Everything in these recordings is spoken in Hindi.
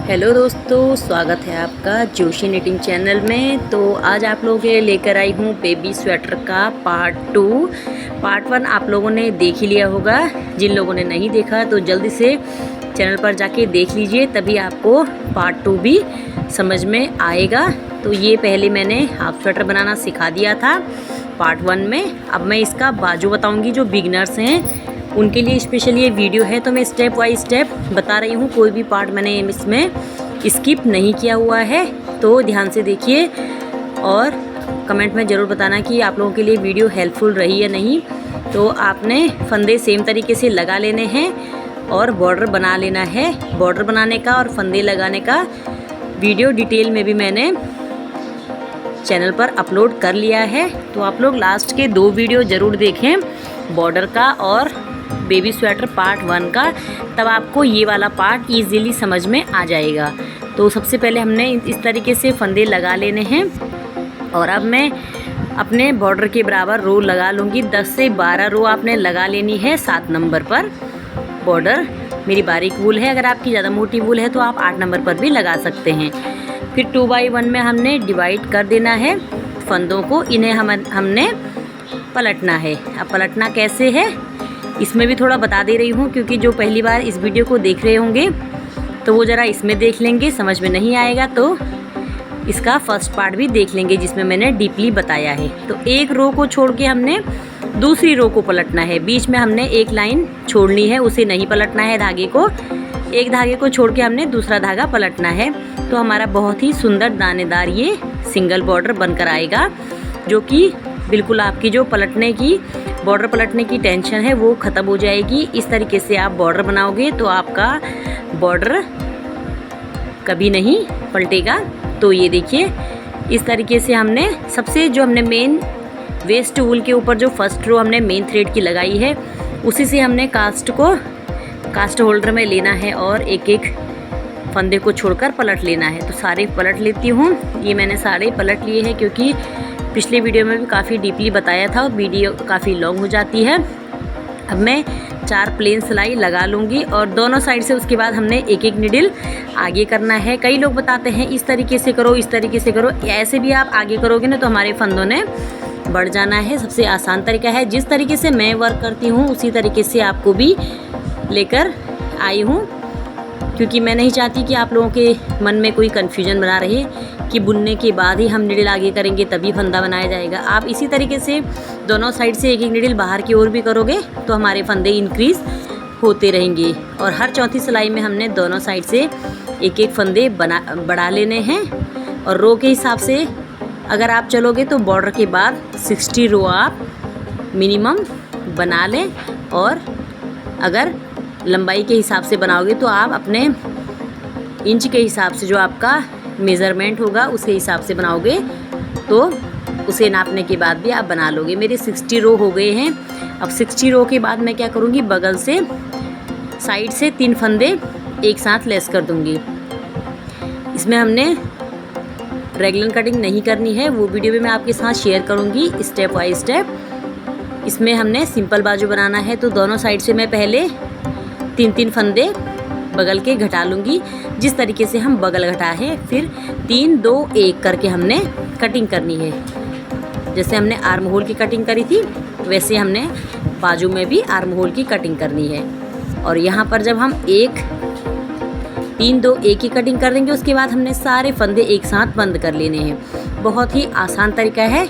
हेलो दोस्तों, स्वागत है आपका जोशी निटिंग चैनल में। तो आज आप लोगों के लिए लेकर आई हूँ बेबी स्वेटर का पार्ट 2। पार्ट 1 आप लोगों ने देख ही लिया होगा। जिन लोगों ने नहीं देखा तो जल्दी से चैनल पर जाके देख लीजिए, तभी आपको पार्ट 2 भी समझ में आएगा। तो ये पहले मैंने हाफ स्वेटर बनाना सिखा दिया था पार्ट 1 में। अब मैं इसका बाजू बताऊँगी। जो बिगनर्स हैं उनके लिए स्पेशल ये वीडियो है, तो मैं स्टेप बाय स्टेप बता रही हूँ। कोई भी पार्ट मैंने इसमें स्किप नहीं किया हुआ है, तो ध्यान से देखिए और कमेंट में ज़रूर बताना कि आप लोगों के लिए वीडियो हेल्पफुल रही या नहीं। तो आपने फंदे सेम तरीके से लगा लेने हैं और बॉर्डर बना लेना है। बॉर्डर बनाने का और फंदे लगाने का वीडियो डिटेल में भी मैंने चैनल पर अपलोड कर लिया है, तो आप लोग लास्ट के 2 वीडियो ज़रूर देखें, बॉर्डर का और बेबी स्वेटर पार्ट 1 का। तब आपको ये वाला पार्ट इजीली समझ में आ जाएगा। तो सबसे पहले हमने इस तरीके से फंदे लगा लेने हैं और अब मैं अपने बॉर्डर के बराबर रो लगा लूँगी। 10 से 12 रो आपने लगा लेनी है 7 नंबर पर। बॉर्डर मेरी बारीक वूल है, अगर आपकी ज़्यादा मोटी वूल है तो आप 8 नंबर पर भी लगा सकते हैं। फिर 2 बाई 1 में हमने डिवाइड कर देना है फंदों को। इन्हें हमने पलटना है। अब पलटना कैसे है इसमें भी थोड़ा बता दे रही हूँ, क्योंकि जो पहली बार इस वीडियो को देख रहे होंगे तो वो ज़रा इसमें देख लेंगे। समझ में नहीं आएगा तो इसका फर्स्ट पार्ट भी देख लेंगे जिसमें मैंने डीपली बताया है। तो एक रो को छोड़ के हमने दूसरी रो को पलटना है। बीच में हमने एक लाइन छोड़नी है, उसे नहीं पलटना है धागे को। एक धागे को छोड़ के हमने दूसरा धागा पलटना है। तो हमारा बहुत ही सुंदर दानेदार ये सिंगल बॉर्डर बनकर आएगा, जो कि बिल्कुल आपकी जो बॉर्डर पलटने की टेंशन है वो ख़त्म हो जाएगी। इस तरीके से आप बॉर्डर बनाओगे तो आपका बॉर्डर कभी नहीं पलटेगा। तो ये देखिए इस तरीके से हमने हमने मेन वेस्ट वूल के ऊपर जो फर्स्ट रो हमने मेन थ्रेड की लगाई है, उसी से हमने कास्ट होल्डर में लेना है और एक एक फंदे को छोड़कर पलट लेना है। तो सारे पलट लेती हूँ। ये मैंने सारे पलट लिए हैं, क्योंकि पिछले वीडियो में भी काफ़ी डीपली बताया था, वीडियो काफ़ी लॉन्ग हो जाती है। अब मैं 4 प्लेन सिलाई लगा लूँगी और दोनों साइड से उसके बाद हमने एक एक निडल आगे करना है। कई लोग बताते हैं इस तरीके से करो, इस तरीके से करो। ऐसे भी आप आगे करोगे ना तो हमारे फंदों ने बढ़ जाना है। सबसे आसान तरीका है, जिस तरीके से मैं वर्क करती हूँ उसी तरीके से आपको भी लेकर आई हूँ, क्योंकि मैं नहीं चाहती कि आप लोगों के मन में कोई कन्फ्यूजन बना रहे कि बुनने के बाद ही हम निडल आगे करेंगे तभी फंदा बनाया जाएगा। आप इसी तरीके से दोनों साइड से एक एक निडल बाहर की ओर भी करोगे तो हमारे फंदे इंक्रीज़ होते रहेंगे। और हर चौथी सिलाई में हमने दोनों साइड से एक एक फंदे बढ़ा लेने हैं। और रो के हिसाब से अगर आप चलोगे तो बॉर्डर के बाद 60 रो आप मिनिमम बना लें, और अगर लंबाई के हिसाब से बनाओगे तो आप अपने इंच के हिसाब से जो आपका मेज़रमेंट होगा उसके हिसाब से बनाओगे तो उसे नापने के बाद भी आप बना लोगे। मेरे 60 रो हो गए हैं। अब 60 रो के बाद मैं क्या करूँगी, बगल से साइड से 3 फंदे एक साथ लेस कर दूँगी। इसमें हमने रेगुलर कटिंग नहीं करनी है, वो वीडियो भी मैं आपके साथ शेयर करूँगी स्टेप बाय स्टेप। इसमें हमने सिंपल बाजू बनाना है, तो दोनों साइड से मैं पहले 3-3 फंदे बगल के घटा लूँगी, जिस तरीके से हम बगल घटा है। फिर 3-2-1 करके हमने कटिंग करनी है। जैसे हमने आर्म होल की कटिंग करी थी वैसे हमने बाजू में भी आर्म होल की कटिंग करनी है। और यहाँ पर जब हम 3-2-1 की कटिंग कर देंगे उसके बाद हमने सारे फंदे एक साथ बंद कर लेने हैं। बहुत ही आसान तरीका है।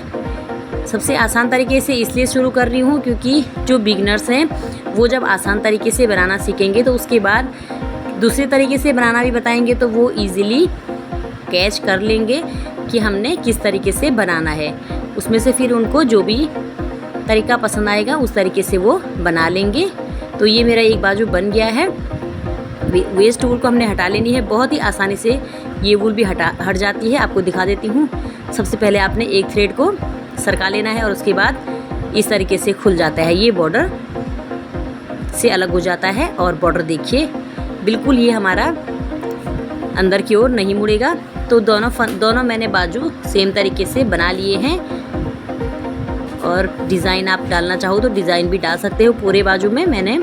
सबसे आसान तरीके से इसलिए शुरू कर रही हूँ क्योंकि जो बिगनर्स हैं वो जब आसान तरीके से बनाना सीखेंगे तो उसके बाद दूसरे तरीके से बनाना भी बताएंगे, तो वो इजीली कैच कर लेंगे कि हमने किस तरीके से बनाना है। उसमें से फिर उनको जो भी तरीका पसंद आएगा उस तरीके से वो बना लेंगे। तो ये मेरा एक बाजू बन गया है। वेस्ट वूल को हमने हटा लेनी है। बहुत ही आसानी से ये वूल भी हट जाती है। आपको दिखा देती हूँ। सबसे पहले आपने एक थ्रेड को सरका लेना है और उसके बाद इस तरीके से खुल जाता है, ये बॉर्डर से अलग हो जाता है। और बॉर्डर देखिए बिल्कुल ये हमारा अंदर की ओर नहीं मुड़ेगा। तो दोनों मैंने बाजू सेम तरीके से बना लिए हैं। और डिज़ाइन आप डालना चाहो तो डिज़ाइन भी डाल सकते हो। पूरे बाजू में मैंने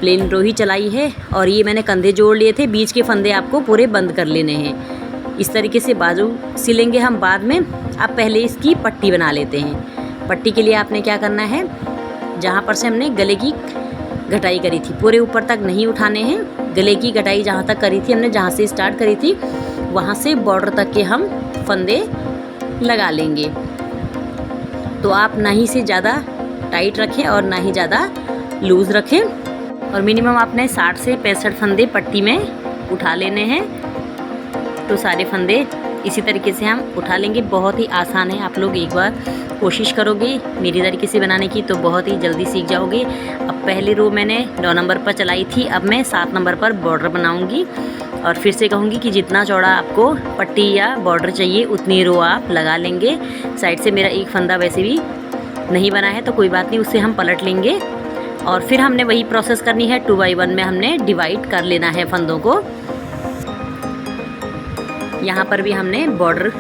प्लेन रो ही चलाई है। और ये मैंने कंधे जोड़ लिए थे, बीच के फंदे आपको पूरे बंद कर लेने हैं। इस तरीके से बाजू सिलेंगे हम बाद में। अब पहले इसकी पट्टी बना लेते हैं। पट्टी के लिए आपने क्या करना है, जहाँ पर से हमने गले की घटाई करी थी पूरे ऊपर तक नहीं उठाने हैं। गले की घटाई जहाँ तक करी थी हमने, जहाँ से स्टार्ट करी थी वहाँ से बॉर्डर तक के हम फंदे लगा लेंगे। तो आप ना ही से ज़्यादा टाइट रखें और ना ही ज़्यादा लूज़ रखें। और मिनिमम आपने 60 से 65 फंदे पट्टी में उठा लेने हैं। तो सारे फंदे इसी तरीके से हम उठा लेंगे। बहुत ही आसान है, आप लोग एक बार कोशिश करोगे मेरी तरीके से बनाने की तो बहुत ही जल्दी सीख जाओगे। अब पहली रो मैंने 9 नंबर पर चलाई थी, अब मैं 7 नंबर पर बॉर्डर बनाऊंगी। और फिर से कहूँगी कि जितना चौड़ा आपको पट्टी या बॉर्डर चाहिए उतनी रो आप लगा लेंगे। साइड से मेरा एक फंदा वैसे भी नहीं बना है तो कोई बात नहीं, उससे हम पलट लेंगे। और फिर हमने वही प्रोसेस करनी है, 2x1 में हमने डिवाइड कर लेना है फंदों को। यहाँ पर भी हमने बॉर्डर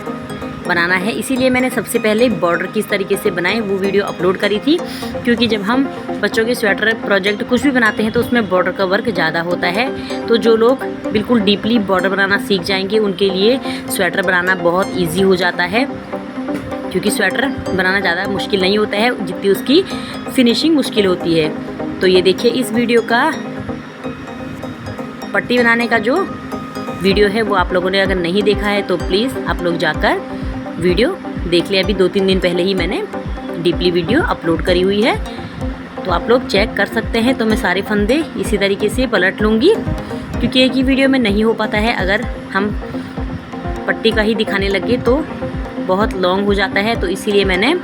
बनाना है, इसीलिए मैंने सबसे पहले बॉर्डर किस तरीके से बनाए वो वीडियो अपलोड करी थी। क्योंकि जब हम बच्चों के स्वेटर प्रोजेक्ट कुछ भी बनाते हैं तो उसमें बॉर्डर का वर्क ज़्यादा होता है। तो जो लोग बिल्कुल डीपली बॉर्डर बनाना सीख जाएंगे उनके लिए स्वेटर बनाना बहुत ईजी हो जाता है। क्योंकि स्वेटर बनाना ज़्यादा मुश्किल नहीं होता है जितनी उसकी फिनिशिंग मुश्किल होती है। तो ये देखिए, इस वीडियो का पट्टी बनाने का जो वीडियो है वो आप लोगों ने अगर नहीं देखा है तो प्लीज़ आप लोग जाकर वीडियो देख ले। अभी 2-3 दिन पहले ही मैंने डीपली वीडियो अपलोड करी हुई है, तो आप लोग चेक कर सकते हैं। तो मैं सारे फंदे इसी तरीके से पलट लूँगी, क्योंकि एक ही वीडियो में नहीं हो पाता है। अगर हम पट्टी का ही दिखाने लगे तो बहुत लॉन्ग हो जाता है, तो इसीलिए मैंने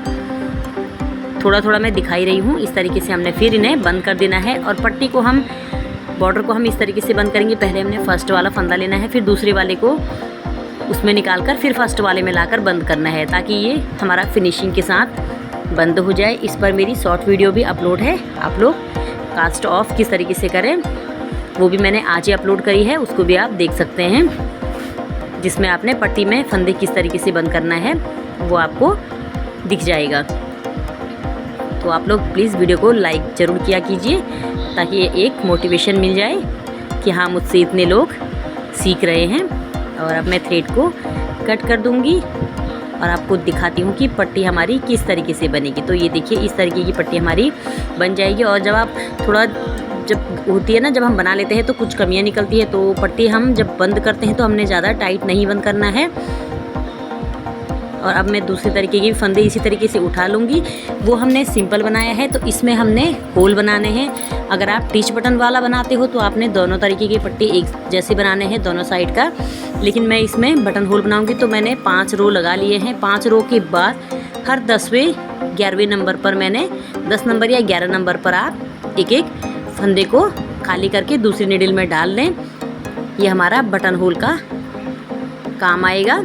थोड़ा थोड़ा मैं दिखाई रही हूँ। इस तरीके से हमने फिर इन्हें बंद कर देना है। और पट्टी को हम, बॉर्डर को हम इस तरीके से बंद करेंगे। पहले हमने फर्स्ट वाला फंदा लेना है, फिर दूसरे वाले को उसमें निकाल कर फिर फर्स्ट वाले में लाकर बंद करना है, ताकि ये हमारा फिनिशिंग के साथ बंद हो जाए। इस पर मेरी शॉर्ट वीडियो भी अपलोड है, आप लोग कास्ट ऑफ किस तरीके से करें वो भी मैंने आज ही अपलोड करी है, उसको भी आप देख सकते हैं। जिसमें आपने पट्टी में फंदे किस तरीके से बंद करना है वो आपको दिख जाएगा। तो आप लोग प्लीज़ वीडियो को लाइक ज़रूर किया कीजिए, ताकि ये एक मोटिवेशन मिल जाए कि हाँ, मुझसे इतने लोग सीख रहे हैं। और अब मैं थ्रेड को कट कर दूंगी और आपको दिखाती हूँ कि पट्टी हमारी किस तरीके से बनेगी। तो ये देखिए, इस तरीके की पट्टी हमारी बन जाएगी। और जब आप थोड़ा, जब होती है ना, जब हम बना लेते हैं तो कुछ कमियां निकलती है, तो पट्टी हम जब बंद करते हैं तो हमने ज़्यादा टाइट नहीं बंद करना है। और अब मैं दूसरी तरीके के फंदे इसी तरीके से उठा लूँगी। वो हमने सिंपल बनाया है, तो इसमें हमने होल बनाने हैं। अगर आप टिच बटन वाला बनाते हो तो आपने दोनों तरीके की पट्टी एक जैसे बनाने हैं दोनों साइड का, लेकिन मैं इसमें बटन होल बनाऊँगी। तो मैंने 5 रो लगा लिए हैं। 5 रो के बाद हर 10वें 11वें नंबर पर, मैंने 10 नंबर या 11 नंबर पर आप एक एक फंदे को खाली करके दूसरी नीडल में डाल लें। ये हमारा बटन होल का काम आएगा।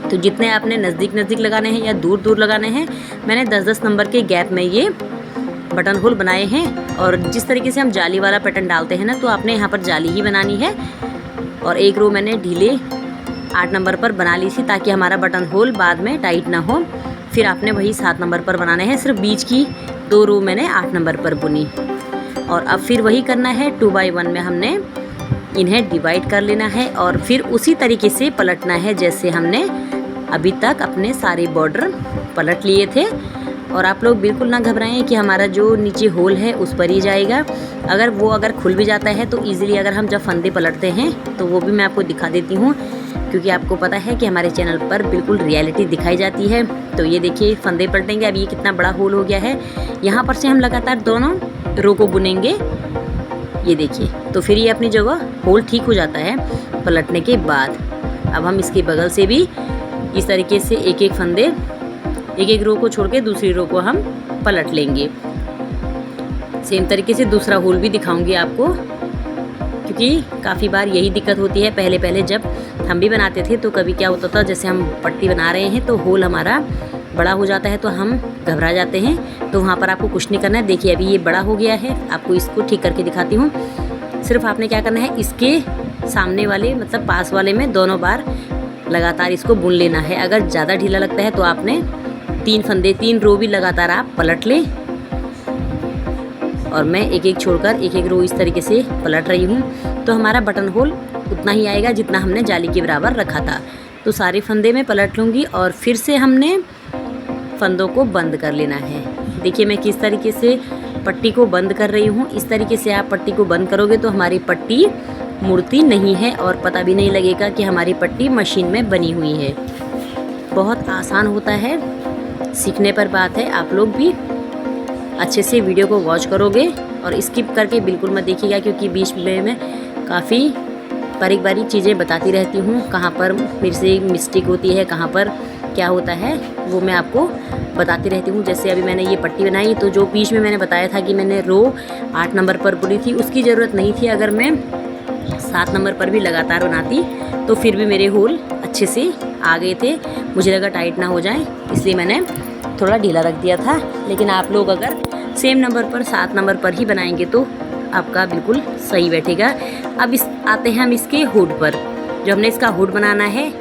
तो जितने आपने नज़दीक नज़दीक लगाने हैं या दूर दूर लगाने हैं, मैंने 10-10 नंबर के गैप में ये बटन होल बनाए हैं। और जिस तरीके से हम जाली वाला पैटर्न डालते हैं ना, तो आपने यहाँ पर जाली ही बनानी है। और एक रो मैंने ढीले 8 नंबर पर बना ली थी, ताकि हमारा बटन होल बाद में टाइट ना हो। फिर आपने वही 7 नंबर पर बनाने हैं। सिर्फ बीच की 2 रो मैंने 8 नंबर पर बुनी। और अब फिर वही करना है, 2x1 में हमने इन्हें डिवाइड कर लेना है। और फिर उसी तरीके से पलटना है जैसे हमने अभी तक अपने सारे बॉर्डर पलट लिए थे। और आप लोग बिल्कुल ना घबराएं कि हमारा जो नीचे होल है उस पर ही जाएगा। अगर खुल भी जाता है तो ईज़िली, अगर हम जब फंदे पलटते हैं तो वो भी मैं आपको दिखा देती हूँ, क्योंकि आपको पता है कि हमारे चैनल पर बिल्कुल रियलिटी दिखाई जाती है। तो ये देखिए, फंदे पलटेंगे। अब ये कितना बड़ा होल हो गया है। यहाँ पर से हम लगातार दोनों रो को बुनेंगे, ये देखिए। तो फिर ये अपनी जगह होल ठीक हो जाता है पलटने के बाद। अब हम इसके बगल से भी इस तरीके से एक एक फंदे, एक एक रो को छोड़ के दूसरी रो को हम पलट लेंगे। सेम तरीके से दूसरा होल भी दिखाऊंगी आपको, क्योंकि काफ़ी बार यही दिक्कत होती है। पहले पहले जब हम भी बनाते थे तो कभी क्या होता था, जैसे हम पट्टी बना रहे हैं तो होल हमारा बड़ा हो जाता है तो हम घबरा जाते हैं। तो वहाँ पर आपको कुछ नहीं करना है। देखिए, अभी ये बड़ा हो गया है। आपको इसको ठीक करके दिखाती हूँ। सिर्फ आपने क्या करना है, इसके सामने वाले मतलब पास वाले में दोनों बार लगातार इसको बुन लेना है। अगर ज़्यादा ढीला लगता है तो आपने 3 रो भी लगातार आप पलट लें। और मैं एक एक छोड़कर एक एक रो इस तरीके से पलट रही हूँ। तो हमारा बटन होल उतना ही आएगा जितना हमने जाली के बराबर रखा था। तो सारे फंदे में पलट लूँगी और फिर से हमने फंदों को बंद कर लेना है। देखिए मैं किस तरीके से पट्टी को बंद कर रही हूँ। इस तरीके से आप पट्टी को बंद करोगे तो हमारी पट्टी मुड़ती नहीं है और पता भी नहीं लगेगा कि हमारी पट्टी मशीन में बनी हुई है। बहुत आसान होता है, सीखने पर बात है। आप लोग भी अच्छे से वीडियो को वॉच करोगे और स्किप करके बिल्कुल मत देखिएगा, क्योंकि बीच में मैं काफ़ी बारीक बारीक चीज़ें बताती रहती हूँ। कहाँ पर मेरे से मिस्टेक होती है, कहाँ पर क्या होता है, वो मैं आपको बताती रहती हूँ। जैसे अभी मैंने ये पट्टी बनाई, तो जो बीच में मैंने बताया था कि मैंने रो 8 नंबर पर बुनी थी, उसकी ज़रूरत नहीं थी। अगर मैं 7 नंबर पर भी लगातार बनाती तो फिर भी मेरे होल अच्छे से आ गए थे। मुझे लगा टाइट ना हो जाए, इसलिए मैंने थोड़ा ढीला रख दिया था। लेकिन आप लोग अगर सेम नंबर पर 7 नंबर पर ही बनाएंगे तो आपका बिल्कुल सही बैठेगा। अब आते हैं हम इसके हुड पर। जो हमने इसका हुड बनाना है,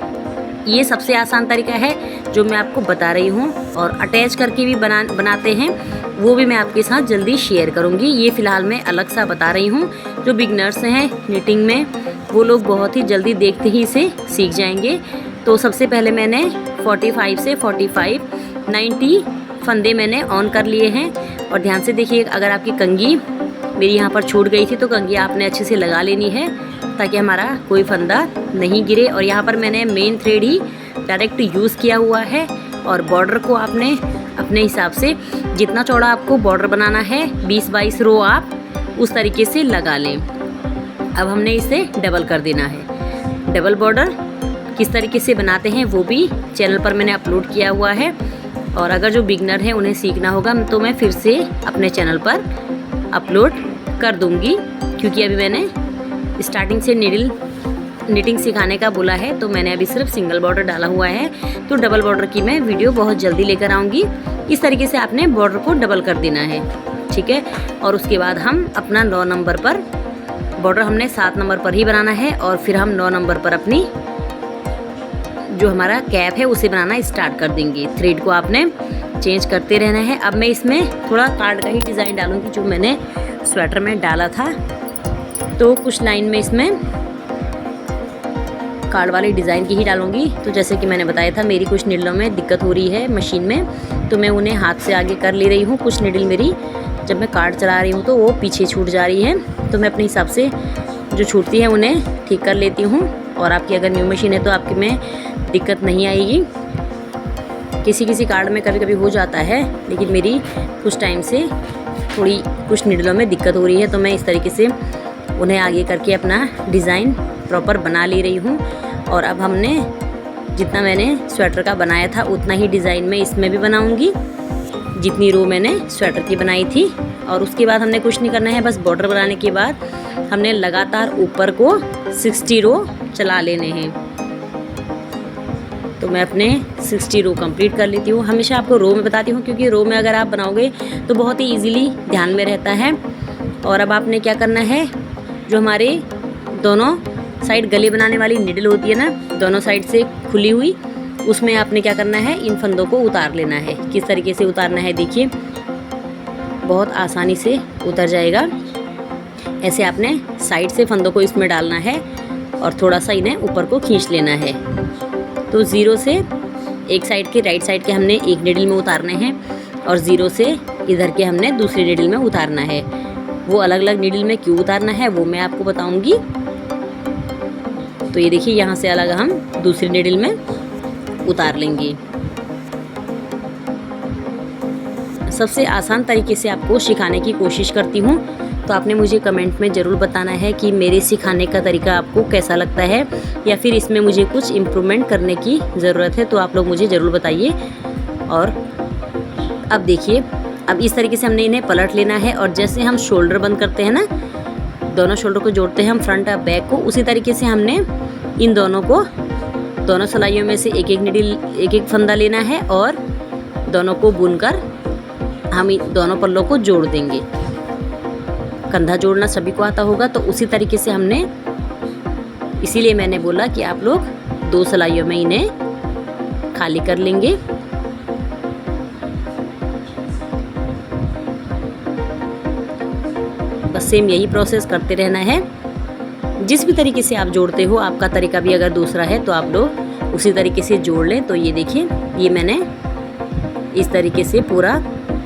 ये सबसे आसान तरीका है जो मैं आपको बता रही हूँ। और अटैच करके भी बनाते हैं, वो भी मैं आपके साथ जल्दी शेयर करूँगी। ये फ़िलहाल मैं अलग सा बता रही हूँ। जो बिगनर्स हैं निटिंग में, वो लोग बहुत ही जल्दी देखते ही इसे सीख जाएंगे। तो सबसे पहले मैंने 45 से 90 फंदे मैंने ऑन कर लिए हैं। और ध्यान से देखिए, अगर आपकी कंघी मेरी यहाँ पर छूट गई थी तो कंघी आपने अच्छे से लगा लेनी है, ताकि हमारा कोई फंदा नहीं गिरे। और यहाँ पर मैंने मेन थ्रेड ही डायरेक्ट यूज़ किया हुआ है। और बॉर्डर को आपने अपने हिसाब से जितना चौड़ा आपको बॉर्डर बनाना है, 20-22 रो आप उस तरीके से लगा लें। अब हमने इसे डबल कर देना है। डबल बॉर्डर किस तरीके से बनाते हैं वो भी चैनल पर मैंने अपलोड किया हुआ है। और अगर जो बिगनर हैं उन्हें सीखना होगा तो मैं फिर से अपने चैनल पर अपलोड कर दूंगी, क्योंकि अभी मैंने स्टार्टिंग से निटिंग सिखाने का बोला है, तो मैंने अभी सिर्फ सिंगल बॉर्डर डाला हुआ है। तो डबल बॉर्डर की मैं वीडियो बहुत जल्दी लेकर आऊँगी। इस तरीके से आपने बॉर्डर को डबल कर देना है, ठीक है। और उसके बाद हम अपना 9 नंबर पर बॉर्डर हमने 7 नंबर पर ही बनाना है, और फिर हम 9 नंबर पर अपनी जो हमारा कैप है उसे बनाना स्टार्ट कर देंगे। थ्रेड को आपने चेंज करते रहना है। अब मैं इसमें थोड़ा कार्ड का ही डिज़ाइन डालूंगी जो मैंने स्वेटर में डाला था। तो कुछ लाइन में इसमें कार्ड वाले डिज़ाइन की ही डालूंगी। तो जैसे कि मैंने बताया था, मेरी कुछ निडलों में दिक्कत हो रही है मशीन में, तो मैं उन्हें हाथ से आगे कर ले रही हूँ। कुछ निडल मेरी जब मैं कार्ड चला रही हूँ तो वो पीछे छूट जा रही है, तो मैं अपने हिसाब से जो छूटती है उन्हें ठीक कर लेती हूँ। और आपकी अगर न्यू मशीन है तो आपकी में दिक्कत नहीं आएगी। किसी कार्ड में कभी कभी हो जाता है, लेकिन मेरी कुछ टाइम से थोड़ी कुछ निडलों में दिक्कत हो रही है, तो मैं इस तरीके से उन्हें आगे करके अपना डिज़ाइन प्रॉपर बना ले रही हूँ। और अब हमने जितना मैंने स्वेटर का बनाया था उतना ही डिज़ाइन में इसमें भी बनाऊँगी, जितनी रो मैंने स्वेटर की बनाई थी। और उसके बाद हमने कुछ नहीं करना है, बस बॉर्डर बनाने के बाद हमने लगातार ऊपर को 60 रो चला लेने हैं। तो मैं अपने 60 रो कंप्लीट कर लेती हूँ। हमेशा आपको रो में बताती हूँ, क्योंकि रो में अगर आप बनाओगे तो बहुत ही इजीली ध्यान में रहता है। और अब आपने क्या करना है, जो हमारे दोनों साइड गले बनाने वाली निडल होती है ना, दोनों साइड से खुली हुई, उसमें आपने क्या करना है, इन फंदों को उतार लेना है। किस तरीके से उतारना है देखिए, बहुत आसानी से उतर जाएगा। ऐसे आपने साइड से फंदों को इसमें डालना है और थोड़ा सा इन्हें ऊपर को खींच लेना है। तो 0 से एक साइड के राइट साइड के हमने एक निडल में उतारने हैं, और 0 से इधर के हमने दूसरी निडल में उतारना है। वो अलग अलग निडल में क्यों उतारना है वो मैं आपको बताऊंगी। तो ये देखिए, यहाँ से अलग हम दूसरी निडल में उतार लेंगे। सबसे आसान तरीके से आपको सिखाने की कोशिश करती हूँ, तो आपने मुझे कमेंट में ज़रूर बताना है कि मेरे सिखाने का तरीका आपको कैसा लगता है, या फिर इसमें मुझे कुछ इम्प्रूवमेंट करने की ज़रूरत है, तो आप लोग मुझे ज़रूर बताइए। और अब देखिए, अब इस तरीके से हमने इन्हें पलट लेना है। और जैसे हम शोल्डर बंद करते हैं ना, दोनों शोल्डर को जोड़ते हैं हम फ्रंट और बैक को, उसी तरीके से हमने इन दोनों को, दोनों सिलाइयों में से एक एक फंदा लेना है, और दोनों को बुनकर हम दोनों पल्लों को जोड़ देंगे। कंधा जोड़ना सभी को आता होगा, तो उसी तरीके से हमने, इसीलिए मैंने बोला कि आप लोग 2 सिलाइयों में इन्हें खाली कर लेंगे। बस सेम यही प्रोसेस करते रहना है। जिस भी तरीके से आप जोड़ते हो, आपका तरीका भी अगर दूसरा है तो आप लोग उसी तरीके से जोड़ लें। तो ये देखिए, ये मैंने इस तरीके से पूरा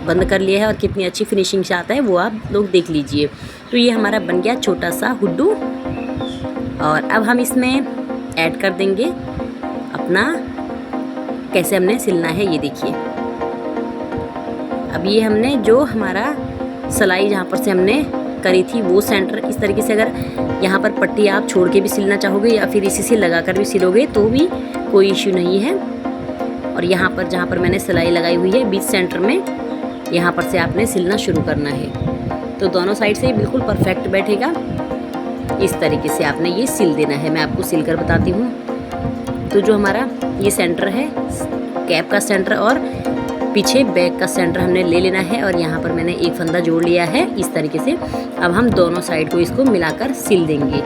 बंद कर लिया है और कितनी अच्छी फिनिशिंग से आता है वो आप लोग देख लीजिए। तो ये हमारा बन गया छोटा सा हुड्डू। और अब हम इसमें ऐड कर देंगे अपना कैसे हमने सिलना है, ये देखिए। अब ये हमने जो हमारा सिलाई जहाँ पर से हमने करी थी वो सेंटर इस तरीके से, अगर यहाँ पर पट्टी आप छोड़ के भी सिलना चाहोगे या फिर इसी से लगा कर भी सिलोगे तो भी कोई इश्यू नहीं है। और यहाँ पर जहाँ पर मैंने सिलाई लगाई हुई है बीच सेंटर में, यहाँ पर से आपने सिलना शुरू करना है। तो दोनों साइड से बिल्कुल परफेक्ट बैठेगा। इस तरीके से आपने ये सिल देना है। मैं आपको सिल कर बताती हूँ। तो जो हमारा ये सेंटर है, कैप का सेंटर और पीछे बैक का सेंटर हमने ले लेना है और यहाँ पर मैंने एक फंदा जोड़ लिया है इस तरीके से। अब हम दोनों साइड को इसको मिलाकर सिल देंगे।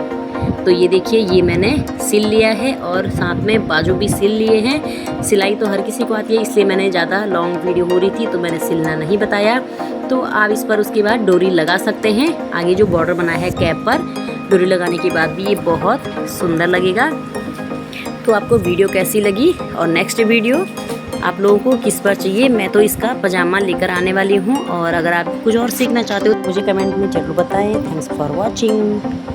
तो ये देखिए, ये मैंने सिल लिया है और साथ में बाजू भी सिल लिए हैं। सिलाई तो हर किसी को आती है, इसलिए मैंने ज़्यादा लॉन्ग वीडियो हो रही थी तो मैंने सिलना नहीं बताया। तो आप इस पर उसके बाद डोरी लगा सकते हैं। आगे जो बॉर्डर बनाया है कैप पर, डोरी लगाने के बाद भी ये बहुत सुंदर लगेगा। तो आपको वीडियो कैसी लगी और नेक्स्ट वीडियो आप लोगों को किस पर चाहिए, मैं तो इसका पजामा लेकर आने वाली हूँ। और अगर आप कुछ और सीखना चाहते हो तो मुझे कमेंट में ज़रूर बताएं। Thanks for watching.